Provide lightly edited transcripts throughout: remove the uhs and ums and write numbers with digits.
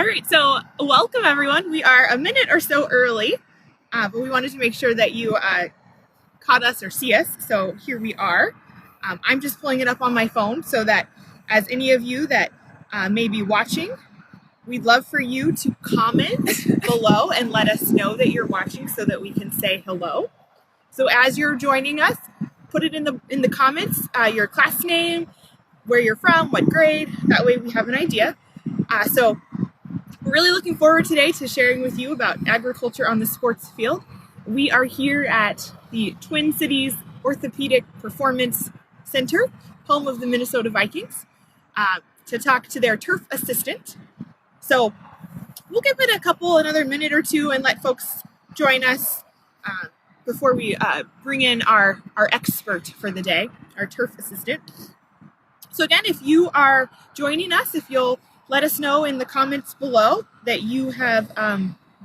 All right, so welcome everyone. We are a minute or so early, but we wanted to make sure that you caught us or see us. So here we are. I'm just pulling it up on my phone so that as any of you that may be watching, we'd love for you to comment below and let us know that you're watching so that we can say hello. So as you're joining us, put it in the comments, your class name, where you're from, what grade. That way we have an idea. So we're really looking forward today to sharing with you about agriculture on the sports field. We are here at the Twin Cities Orthopedic Performance Center, home of the Minnesota Vikings, to talk to their turf assistant. So we'll give it another minute or two and let folks join us before we bring in our expert for the day, our turf assistant. So again, if you are joining us, if you'll let us know in the comments below that you have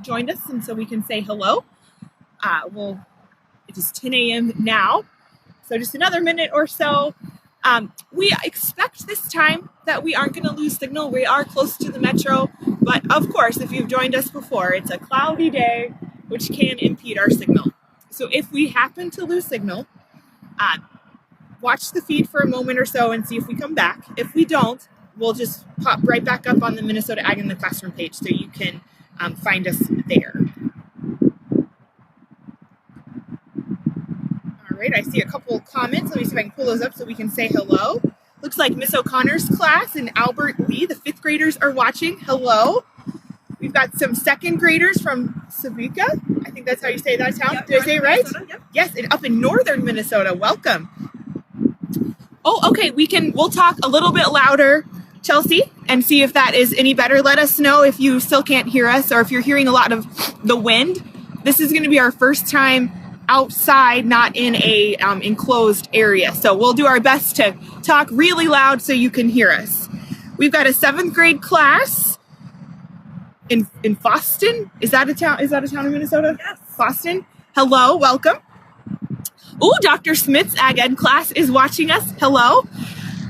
joined us, and so we can say hello. It is 10 a.m. now, so just another minute or so. We expect this time that we aren't going to lose signal. We are close to the metro, but of course, if you've joined us before, it's a cloudy day, which can impede our signal. So if we happen to lose signal, watch the feed for a moment or so and see if we come back. If we don't, we'll just pop right back up on the Minnesota Ag in the Classroom page so you can find us there. All right, I see a couple comments. Let me see if I can pull those up so we can say hello. Looks like Miss O'Connor's class and Albert Lee, the fifth graders, are watching. Hello. We've got some second graders from Savica. I think that's how you say that town. Yep, did I say it right? Yep. Yes, up in northern Minnesota. Welcome. Oh, okay. We'll talk a little bit louder, Chelsea, and see if that is any better. Let us know if you still can't hear us or if you're hearing a lot of the wind. This is going to be our first time outside, not in a enclosed area. So we'll do our best to talk really loud so you can hear us. We've got a seventh grade class in Boston. Is that a town in Minnesota? Yes. Boston. Hello, welcome. Oh, Dr. Smith's Ag Ed class is watching us. Hello.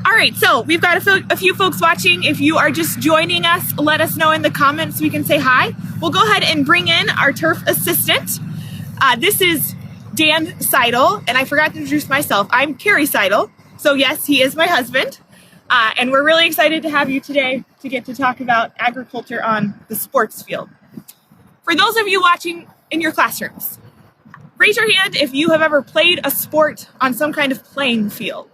All right, so we've got a few folks watching. If you are just joining us, let us know in the comments so we can say hi. We'll go ahead and bring in our turf assistant. This is Dan Seidel, and I forgot to introduce myself. I'm Carrie Seidel. So yes, he is my husband. And we're really excited to have you today to get to talk about agriculture on the sports field. For those of you watching in your classrooms, raise your hand if you have ever played a sport on some kind of playing field.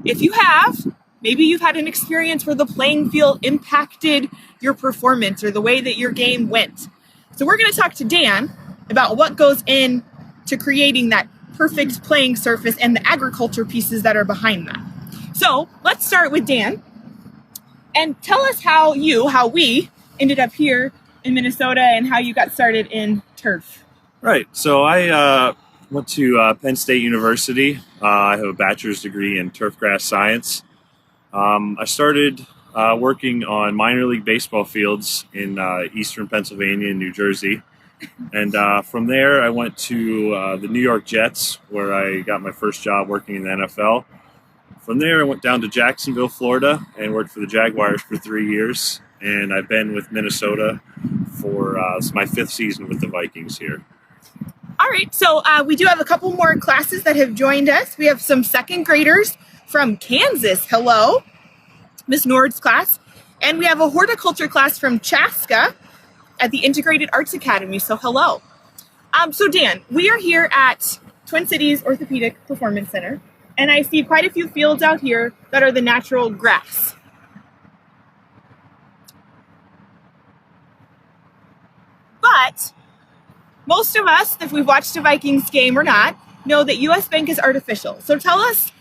If you have, maybe you've had an experience where the playing field impacted your performance or the way that your game went. So we're going to talk to Dan about what goes into creating that perfect playing surface and the agriculture pieces that are behind that. So let's start with Dan and tell us how we ended up here in Minnesota and how you got started in turf. Right. So I went to Penn State University. I have a bachelor's degree in turfgrass science. I started working on minor league baseball fields in eastern Pennsylvania and New Jersey. And from there, I went to the New York Jets, where I got my first job working in the NFL. From there, I went down to Jacksonville, Florida, and worked for the Jaguars for 3 years. And I've been with Minnesota for it's my fifth season with the Vikings here. All right, so we do have a couple more classes that have joined us. We have some second graders from Kansas. Hello, Miss Nord's class. And we have a horticulture class from Chaska at the Integrated Arts Academy. So hello. So Dan, we are here at Twin Cities Orthopedic Performance Center, and I see quite a few fields out here that are the natural grass. But most of us, if we've watched a Vikings game or not, know that U.S. Bank is artificial. So tell us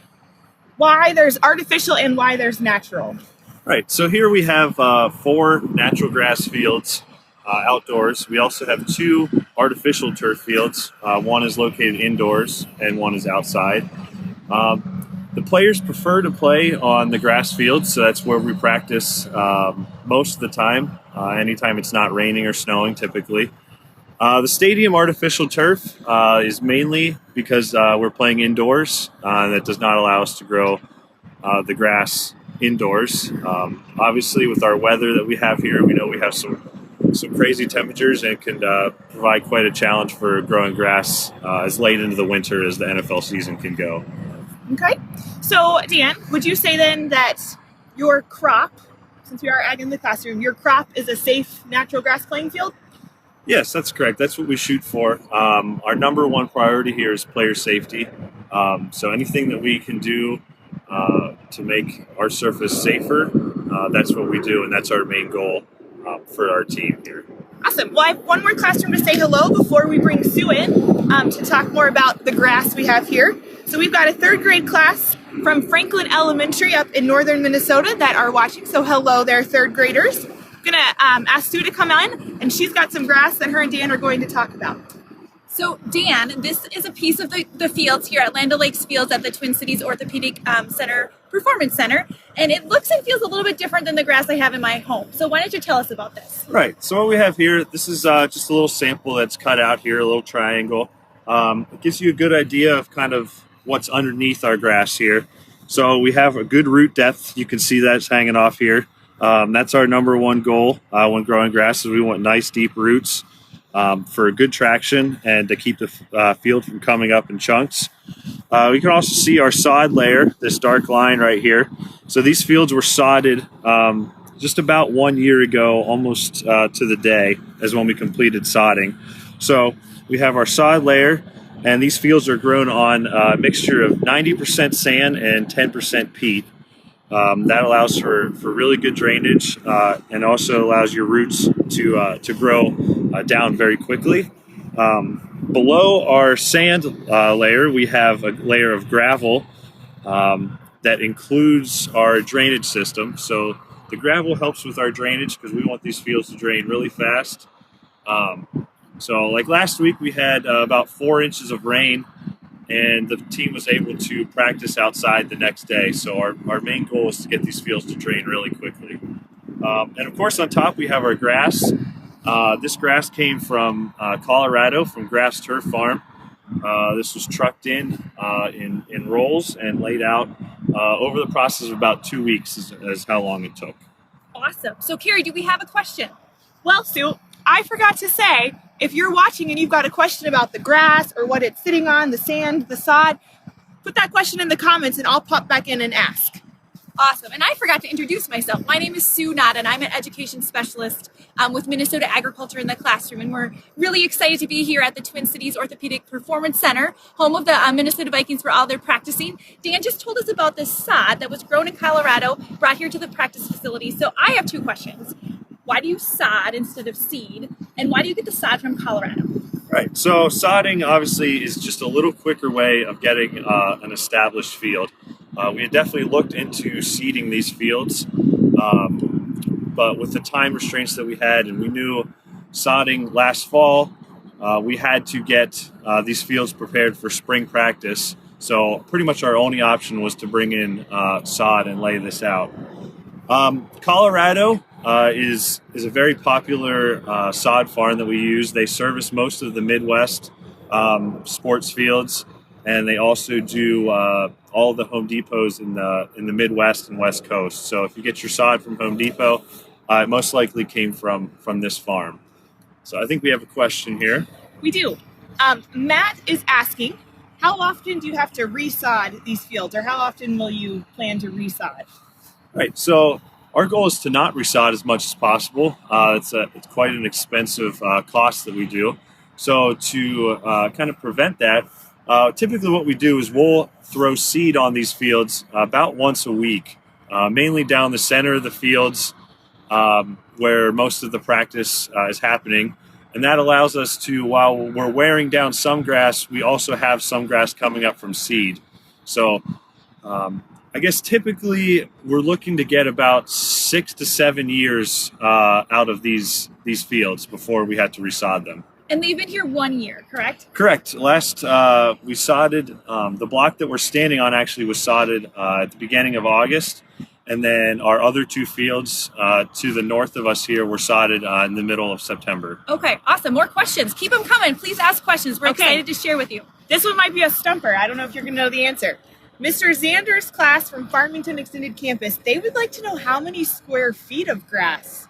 why there's artificial and why there's natural. Right. So here we have 4 natural grass fields outdoors. We also have 2 artificial turf fields. One is located indoors and one is outside. The players prefer to play on the grass fields, so that's where we practice most of the time, anytime it's not raining or snowing typically. The stadium artificial turf is mainly because we're playing indoors. That does not allow us to grow the grass indoors. Obviously, with our weather that we have here, we know we have some crazy temperatures, and it can provide quite a challenge for growing grass as late into the winter as the NFL season can go. Okay. So, Dan, would you say then that your crop, since we are ag in the classroom, your crop is a safe natural grass playing field? Yes, that's correct. That's what we shoot for. Our number one priority here is player safety. So anything that we can do to make our surface safer, that's what we do, and that's our main goal for our team here. Awesome. Well, I have one more classroom to say hello before we bring Sue in to talk more about the grass we have here. So we've got a third grade class from Franklin Elementary up in northern Minnesota that are watching. So hello there, third graders. I'm going to ask Sue to come in, and she's got some grass that her and Dan are going to talk about. So Dan, this is a piece of the fields here at Land O'Lakes Fields at the Twin Cities Orthopedic Performance Center, and it looks and feels a little bit different than the grass I have in my home. So why don't you tell us about this? Right. So what we have here, this is just a little sample that's cut out here, a little triangle. It gives you a good idea of kind of what's underneath our grass here. So we have a good root depth. You can see that's hanging off here. That's our number one goal when growing grass, is we want nice deep roots for good traction and to keep the field from coming up in chunks. We can also see our sod layer, this dark line right here. So these fields were sodded just about 1 year ago, almost to the day, as when we completed sodding. So we have our sod layer, and these fields are grown on a mixture of 90% sand and 10% peat. That allows for really good drainage and also allows your roots to grow down very quickly. Below our sand layer, we have a layer of gravel that includes our drainage system. So the gravel helps with our drainage because we want these fields to drain really fast. So like last week, we had about 4 inches of rain, and the team was able to practice outside the next day. So our main goal is to get these fields to drain really quickly. And of course, on top, we have our grass. This grass came from Colorado, from Grass Turf Farm. This was trucked in rolls and laid out over the process of about 2 weeks is how long it took. Awesome. So Carrie, do we have a question? Well, Sue, I forgot to say, if you're watching and you've got a question about the grass or what it's sitting on, the sand, the sod, put that question in the comments and I'll pop back in and ask. Awesome. And I forgot to introduce myself. My name is Sue Nott, and I'm an education specialist with Minnesota Agriculture in the Classroom. And we're really excited to be here at the Twin Cities Orthopedic Performance Center, home of the Minnesota Vikings, where all they're practicing. Dan just told us about this sod that was grown in Colorado, brought here to the practice facility. So I have 2 questions. Why do you sod instead of seed? And why do you get the sod from Colorado? Right. So sodding obviously is just a little quicker way of getting an established field. We had definitely looked into seeding these fields, but with the time restraints that we had, and we knew sodding last fall, we had to get these fields prepared for spring practice. So pretty much our only option was to bring in sod and lay this out. Colorado is a very popular sod farm that we use. They service most of the Midwest sports fields, and they also do all the Home Depots in the Midwest and West Coast. So if you get your sod from Home Depot, it most likely came from this farm. So I think we have a question here. We do. Matt is asking, how often do you have to resod these fields, or how often will you plan to resod? Right. So our goal is to not resod as much as possible. It's quite an expensive cost that we do. So to kind of prevent that, typically what we do is we'll throw seed on these fields about once a week, mainly down the center of the fields where most of the practice is happening. And that allows us to, while we're wearing down some grass, we also have some grass coming up from seed. So I guess typically we're looking to get about 6 to 7 years out of these fields before we have to resod them. And they've been here 1 year, correct? Correct. Last we sodded, the block that we're standing on actually was sodded at the beginning of August. And then our other 2 fields to the north of us here were sodded in the middle of September. Okay, awesome. More questions. Keep them coming. Please ask questions. We're excited to share with you. This one might be a stumper. I don't know if you're going to know the answer. Mr. Zander's class from Farmington Extended Campus, they would like to know how many square feet of grass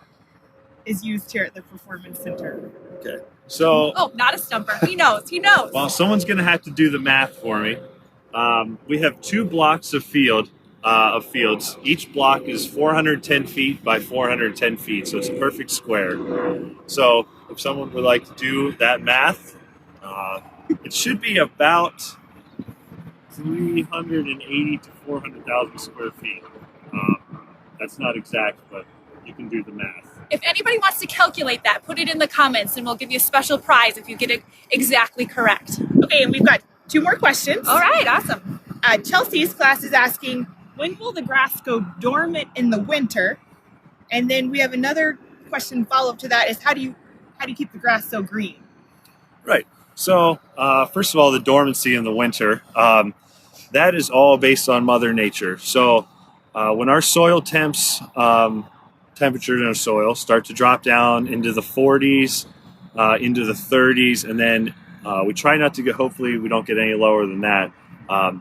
is used here at the Performance Center. Okay. So, Oh, not a stumper. He knows. He knows. well, someone's going to have to do the math for me. We have 2 blocks of fields. Each block is 410 feet by 410 feet, so it's a perfect square. So if someone would like to do that math, it should be about 380 to 400,000 square feet. That's not exact, but you can do the math. If anybody wants to calculate that, put it in the comments and we'll give you a special prize if you get it exactly correct. Okay, and we've got 2 more questions. All right, awesome. Chelsea's class is asking, when will the grass go dormant in the winter? And then we have another question follow-up to that is how do you keep the grass so green? Right. So first of all, the dormancy in the winter, that is all based on Mother Nature. So when our soil temperature in our soil start to drop down into the 40s, into the 30s, and then we try not to get, hopefully we don't get any lower than that.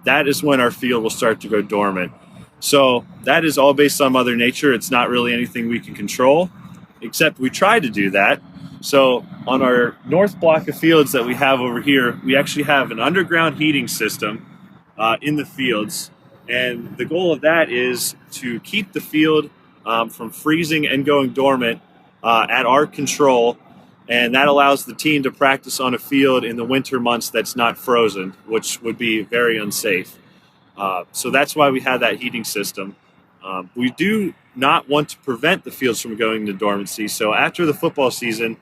That is when our field will start to go dormant. So that is all based on Mother Nature. It's not really anything we can control, except we try to do that. So on our north block of fields that we have over here, we actually have an underground heating system in the fields. And the goal of that is to keep the field from freezing and going dormant at our control. And that allows the team to practice on a field in the winter months that's not frozen, which would be very unsafe. So that's why we have that heating system. We do not want to prevent the fields from going into dormancy. So after the football season,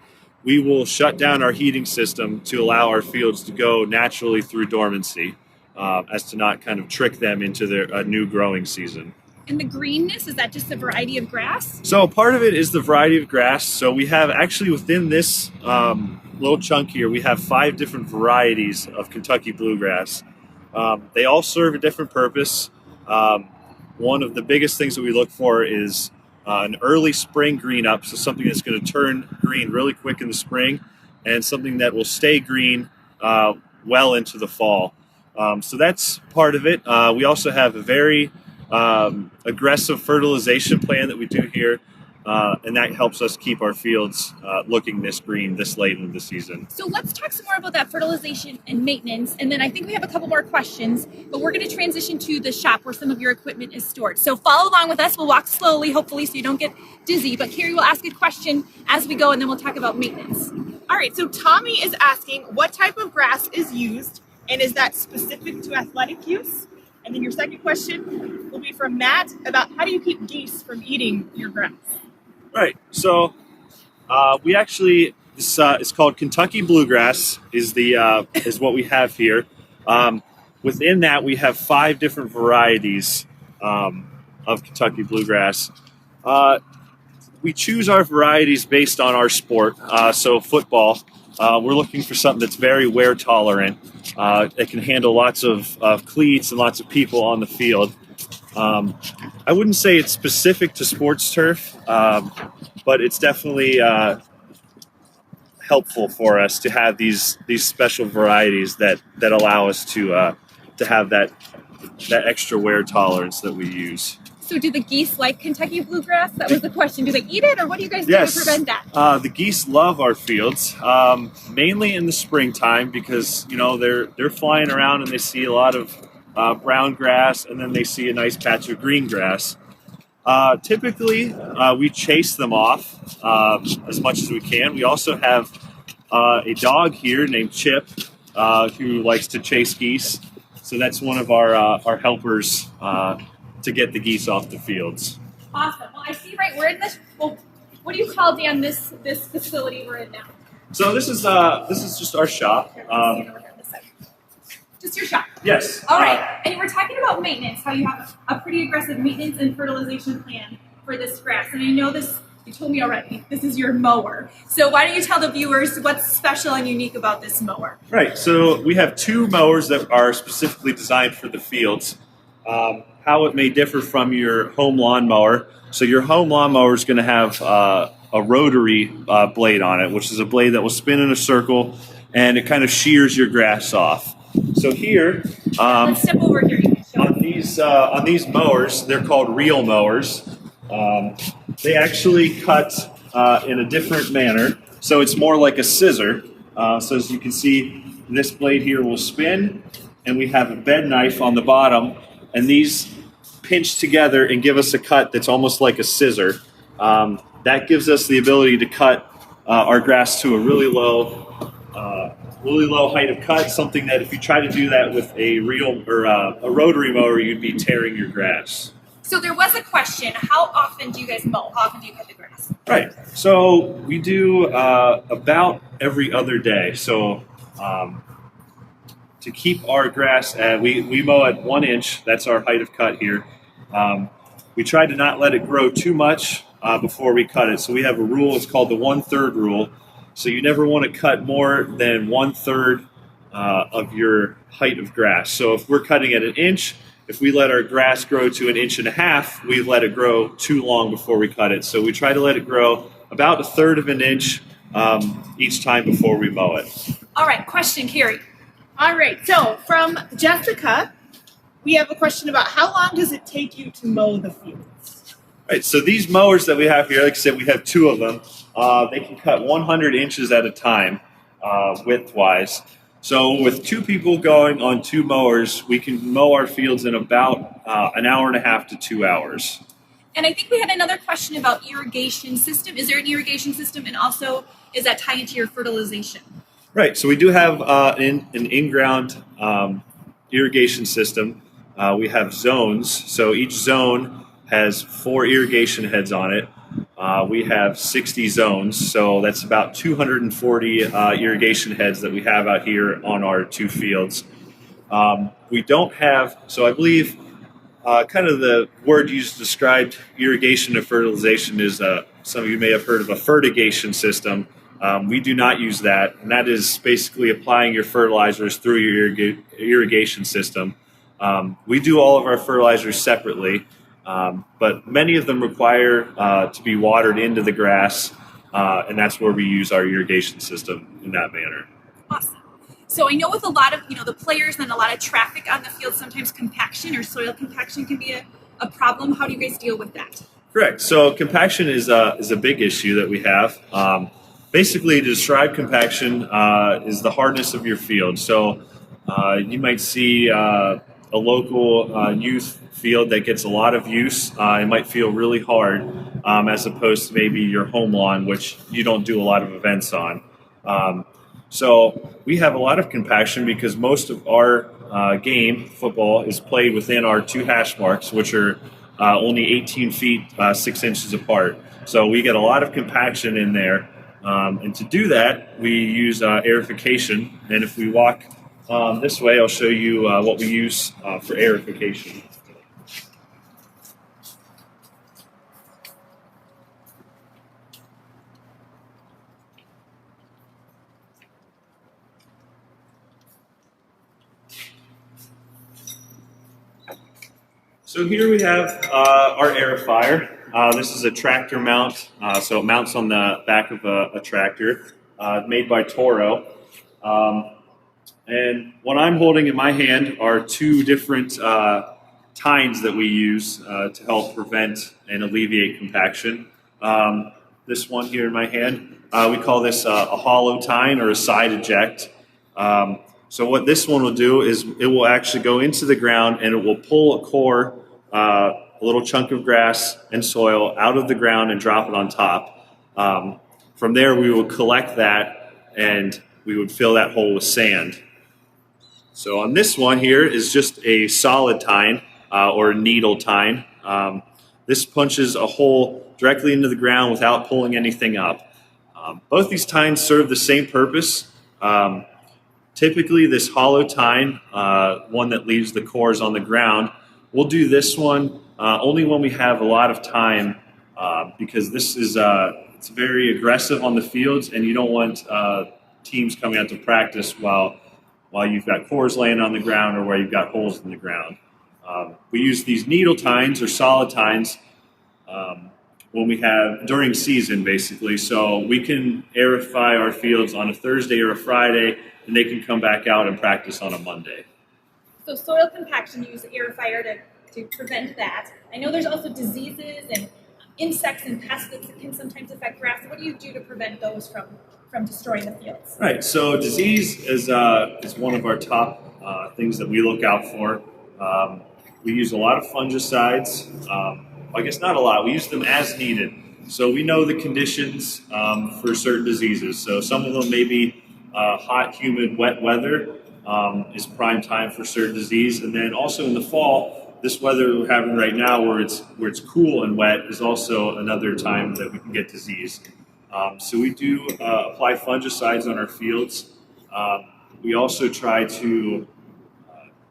we will shut down our heating system to allow our fields to go naturally through dormancy, as to not kind of trick them into a new growing season. And the greenness, is that just a variety of grass? So part of it is the variety of grass. So we have actually within this little chunk here, we have 5 different varieties of Kentucky bluegrass. They all serve a different purpose. One of the biggest things that we look for is an early spring green up, so something that's going to turn green really quick in the spring, and something that will stay green well into the fall. So that's part of it. We also have a very aggressive fertilization plan that we do here, and that helps us keep our fields looking this green this late in the season. So let's talk some more about that fertilization and maintenance, and then I think we have a couple more questions, but we're going to transition to the shop where some of your equipment is stored. So follow along with us. We'll walk slowly, hopefully, so you don't get dizzy, but Carrie will ask a question as we go, and then we'll talk about maintenance. All right, so Tommy is asking what type of grass is used, and is that specific to athletic use? And then your second question will be from Matt about how do you keep geese from eating your grass? Right. So we actually, this is called Kentucky bluegrass is what we have here. Within that, we have 5 different varieties of Kentucky bluegrass. We choose our varieties based on our sport. So football, we're looking for something that's very wear tolerant. It can handle lots of cleats and lots of people on the field. I wouldn't say it's specific to sports turf, but it's definitely helpful for us to have these special varieties that allow us to have that extra wear tolerance that we use. So do the geese like Kentucky bluegrass? That was the question. Do they eat it, or what do you guys do to prevent that? The geese love our fields, mainly in the springtime because, they're flying around and they see a lot of brown grass, and then they see a nice patch of green grass. Typically, we chase them off as much as we can. We also have a dog here named Chip who likes to chase geese. So that's one of our helpers to get the geese off the fields. Awesome. Well, I see we're in this, well, what do you call, Dan, this facility we're in now? So this is just our shop. Just your shop? Yes. All right. And we're talking about maintenance, how you have a pretty aggressive maintenance and fertilization plan for this grass. And I know this, you told me already, this is your mower. So why don't you tell the viewers what's special and unique about this mower? Right. So we have 2 mowers that are specifically designed for the fields. How it may differ from your home lawn mower. So your home lawn mower is going to have a rotary blade on it, which is a blade that will spin in a circle, and it kind of shears your grass off. So here, let's step over here. You can show these on these mowers, they're called reel mowers. They actually cut in a different manner, so it's more like a scissor. So as you can see, this blade here will spin, and we have a bed knife on the bottom, and these pinch together and give us a cut that's almost like a scissor. That gives us the ability to cut our grass to a really low height of cut, something that if you try to do that with a reel or a rotary mower, you'd be tearing your grass. So there was a question, how often do you guys mow? How often do you cut the grass? Right. So we do about every other day. So to keep our grass, we mow at 1 inch. That's our height of cut here. We try to not let it grow too much before we cut it. So we have a rule, it's called the 1/3 rule. So you never want to cut more than 1/3 of your height of grass. So if we're cutting at 1 inch, if we let our grass grow to 1.5 inches, we let it grow too long before we cut it. So we try to let it grow about 1/3 of an inch each time before we mow it. All right, question, Carrie. All right, so from Jessica, we have a question about how long does it take you to mow the fields? Right, so these mowers that we have here, like I said, we have 2 of them. They can cut 100 inches at a time, width-wise. So with 2 people going on 2 mowers, we can mow our fields in about 1.5 to 2 hours. And I think we had another question about irrigation system. Is there an irrigation system? And also, is that tied into your fertilization? Right, so we do have an in-ground irrigation system. We have zones, so each zone has 4 irrigation heads on it. We have 60 zones, so that's about 240 irrigation heads that we have out here on our 2 fields. We don't have, so I believe kind of the word used to describe irrigation and fertilization is some of you may have heard of a fertigation system. We do not use that, and that is basically applying your fertilizers through your irrigation system. We do all of our fertilizers separately, but many of them require to be watered into the grass, and that's where we use our irrigation system in that manner. Awesome. So I know with a lot of the players and a lot of traffic on the field, sometimes compaction or soil compaction can be a problem. How do you guys deal with that? Correct. So compaction is a big issue that we have. Basically, to describe compaction is the hardness of your field. So you might see a local youth field that gets a lot of use. It might feel really hard as opposed to maybe your home lawn, which you don't do a lot of events on. So we have a lot of compaction because most of our game, football, is played within our 2 hash marks, which are only 18 feet, 6 inches apart. So we get a lot of compaction in there. And to do that, we use aerification. And if we walk this way, I'll show you what we use for aerification. So here we have our aerifier. This is a tractor mount, so it mounts on the back of a tractor, made by Toro. And what I'm holding in my hand are 2 different tines that we use to help prevent and alleviate compaction. This one here in my hand, we call this a hollow tine or a side eject. So what this one will do is it will actually go into the ground and it will pull a core, a little chunk of grass and soil out of the ground and drop it on top. From there, we will collect that and we would fill that hole with sand. So on this one here is just a solid tine or a needle tine. This punches a hole directly into the ground without pulling anything up. Both these tines serve the same purpose. Typically this hollow tine, one that leaves the cores on the ground, we'll do this one only when we have a lot of time because this is it's very aggressive on the fields and you don't want teams coming out to practice while you've got cores laying on the ground or where you've got holes in the ground. We use these needle tines or solid tines when we have during season basically, so we can aerify our fields on a Thursday or a Friday and they can come back out and practice on a Monday. So soil compaction, you use aerifier to prevent that. I know there's also diseases and insects and pests that can sometimes affect grass. What do you do to prevent those from destroying the fields? Right. So disease is one of our top things that we look out for. We use a lot of fungicides. I guess not a lot. We use them as needed. So we know the conditions for certain diseases. So some of them may be hot, humid, wet weather is prime time for certain disease. And then also in the fall, this weather we're having right now where it's cool and wet is also another time that we can get disease. So we do apply fungicides on our fields. We also try to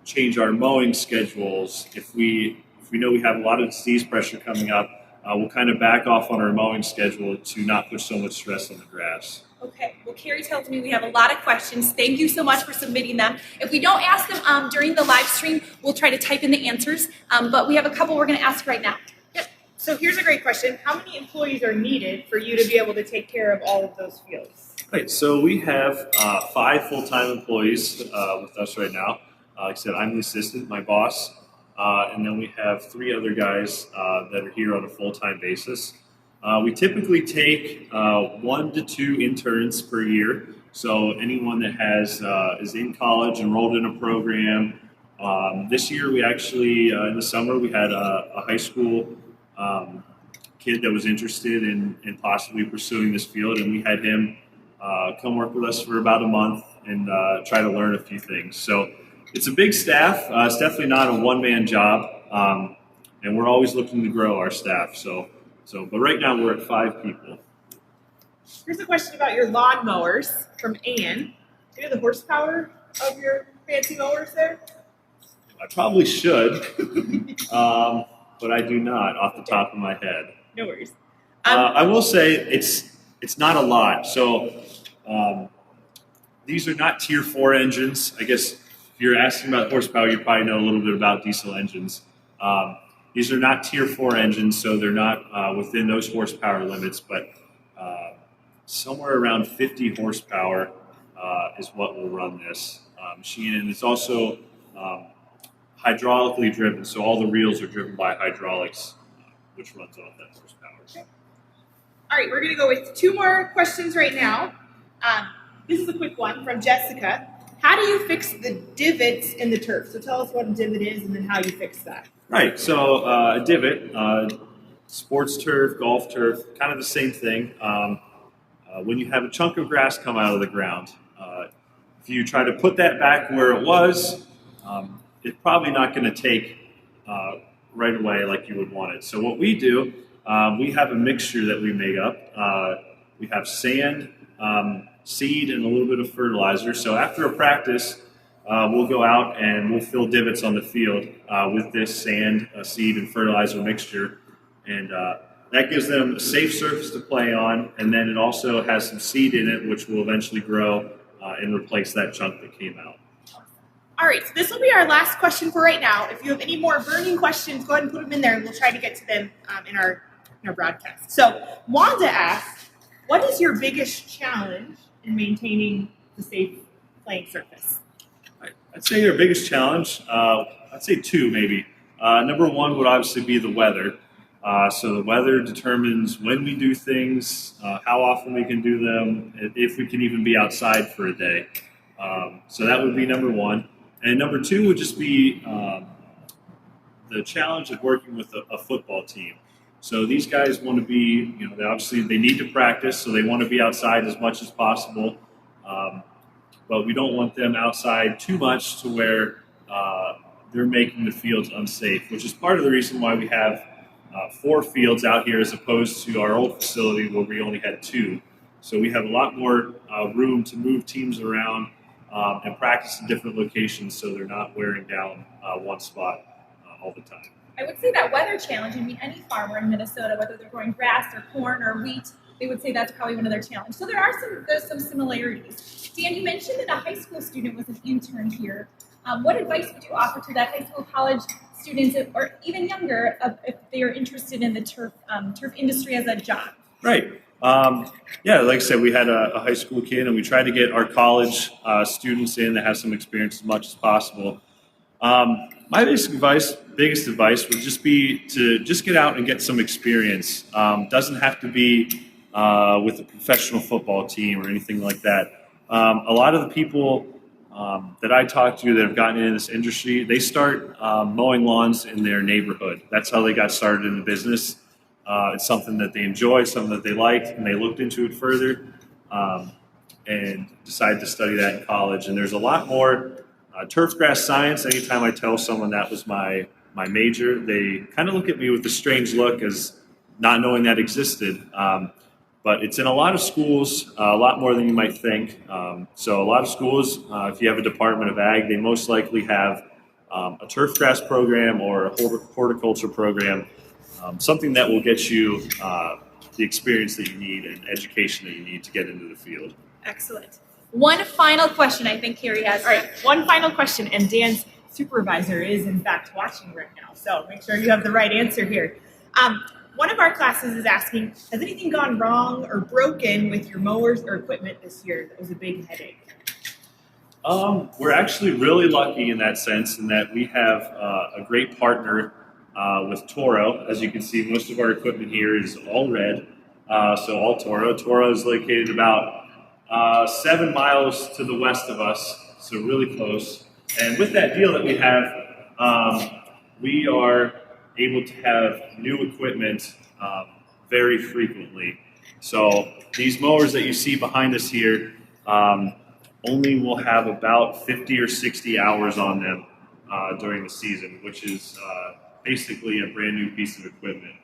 change our mowing schedules. If we know we have a lot of disease pressure coming up, we'll kind of back off on our mowing schedule to not put so much stress on the grass. Okay, well, Carrie tells me we have a lot of questions. Thank you so much for submitting them. If we don't ask them during the live stream, we'll try to type in the answers, but we have a couple we're going to ask right now. Yep. So here's a great question. How many employees are needed for you to be able to take care of all of those fields? Right, so we have 5 full-time employees with us right now. Like I said, I'm the assistant, my boss, and then we have 3 other guys that are here on a full-time basis. We typically take 1 to 2 interns per year. So anyone that is in college, enrolled in a program. This year, we actually in the summer we had a high school kid that was interested in possibly pursuing this field, and we had him come work with us for about a month and try to learn a few things. So it's a big staff. It's definitely not a one-man job, and we're always looking to grow our staff. But right now we're at 5 people. Here's a question about your lawn mowers from Ann. Do you know the horsepower of your fancy mowers there? I probably should, but I do not off the top of my head. No worries. I will say it's not a lot. So these are not Tier 4 engines. I guess if you're asking about horsepower, you probably know a little bit about diesel engines. These are not Tier 4 engines, so they're not within those horsepower limits, but somewhere around 50 horsepower is what will run this machine. And it's also hydraulically driven, so all the reels are driven by hydraulics, which runs off that horsepower. Okay. All right, we're going to go with 2 more questions right now. This is a quick one from Jessica. How do you fix the divots in the turf? So tell us what a divot is and then how you fix that. Right, so a divot, sports turf, golf turf, kind of the same thing. When you have a chunk of grass come out of the ground, if you try to put that back where it was, it's probably not going to take right away like you would want it. So what we do, we have a mixture that we make up. We have sand, seed, and a little bit of fertilizer. So after a practice, we'll go out and we'll fill divots on the field with this sand, seed, and fertilizer mixture. And that gives them a safe surface to play on. And then it also has some seed in it, which will eventually grow and replace that chunk that came out. All right, so this will be our last question for right now. If you have any more burning questions, go ahead and put them in there, and we'll try to get to them in our broadcast. So Wanda asks, what is your biggest challenge in maintaining the safe playing surface? I'd say your biggest challenge, I'd say 2 maybe. Number 1 would obviously be the weather. So the weather determines when we do things, how often we can do them, if we can even be outside for a day. So that would be number 1. And number 2 would just be the challenge of working with a football team. So these guys want to be, they need to practice, so they want to be outside as much as possible. But we don't want them outside too much to where they're making the fields unsafe, which is part of the reason why we have 4 fields out here as opposed to our old facility where we only had 2. So we have a lot more room to move teams around and practice in different locations so they're not wearing down one spot all the time. I would say that weather challenge, any farmer in Minnesota, whether they're growing grass or corn or wheat, they would say that's probably one of their challenges. So there's some similarities. Dan, you mentioned that a high school student was an intern here. What advice would you offer to that high school, college students, or even younger, if they are interested in the turf industry as a job? Right. Like I said, we had a high school kid, and we tried to get our college students in that have some experience as much as possible. My biggest advice would just be to just get out and get some experience. Doesn't have to be with a professional football team or anything like that. A lot of the people that I talk to that have gotten into this industry, they start mowing lawns in their neighborhood. That's how they got started in the business. It's something that they enjoy, something that they liked, and they looked into it further and decided to study that in college. And there's a lot more turf grass science. Anytime I tell someone that was my major, they kind of look at me with a strange look as not knowing that existed. But it's in a lot of schools, a lot more than you might think. So a lot of schools, if you have a Department of Ag, they most likely have a turf grass program or a horticulture program, something that will get you the experience that you need and education that you need to get into the field. Excellent. One final question I think Carrie has. All right, one final question, and Dan's supervisor is in fact watching right now, so make sure you have the right answer here. One of our classes is asking, has anything gone wrong or broken with your mowers or equipment this year that was a big headache? We're actually really lucky in that sense, in that we have a great partner with Toro. As you can see, most of our equipment here is all red, so all Toro. Toro is located about 7 miles to the west of us, so really close. And with that deal that we have, we are able to have new equipment very frequently. So these mowers that you see behind us here only will have about 50 or 60 hours on them during the season, which is basically a brand new piece of equipment.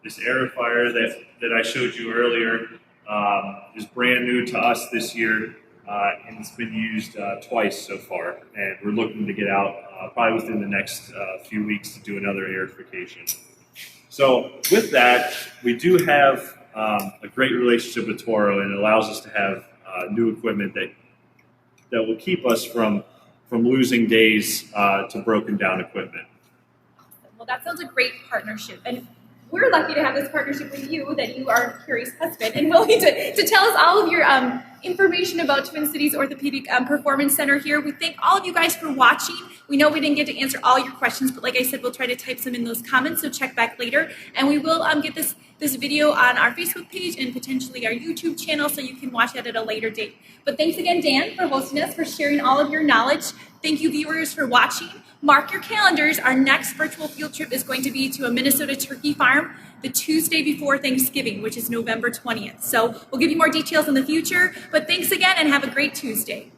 This aerifier that I showed you earlier is brand new to us this year, and it's been used twice so far, and we're looking to get out probably within the next few weeks to do another aerification. So with that, we do have a great relationship with Toro, and it allows us to have new equipment that will keep us from losing days to broken down equipment. Well, that sounds a great partnership. And we're lucky to have this partnership with you, that you are Carrie's husband, and willing to tell us all of your information about Twin Cities Orthopedic Performance Center here. We thank all of you guys for watching. We know we didn't get to answer all your questions, but like I said, we'll try to type some in those comments, so check back later. And we will get this video on our Facebook page and potentially our YouTube channel, so you can watch that at a later date. But thanks again, Dan, for hosting us, for sharing all of your knowledge. Thank you, viewers, for watching. Mark your calendars. Our next virtual field trip is going to be to a Minnesota turkey farm the Tuesday before Thanksgiving, which is November 20th. So we'll give you more details in the future. But thanks again, and have a great Tuesday.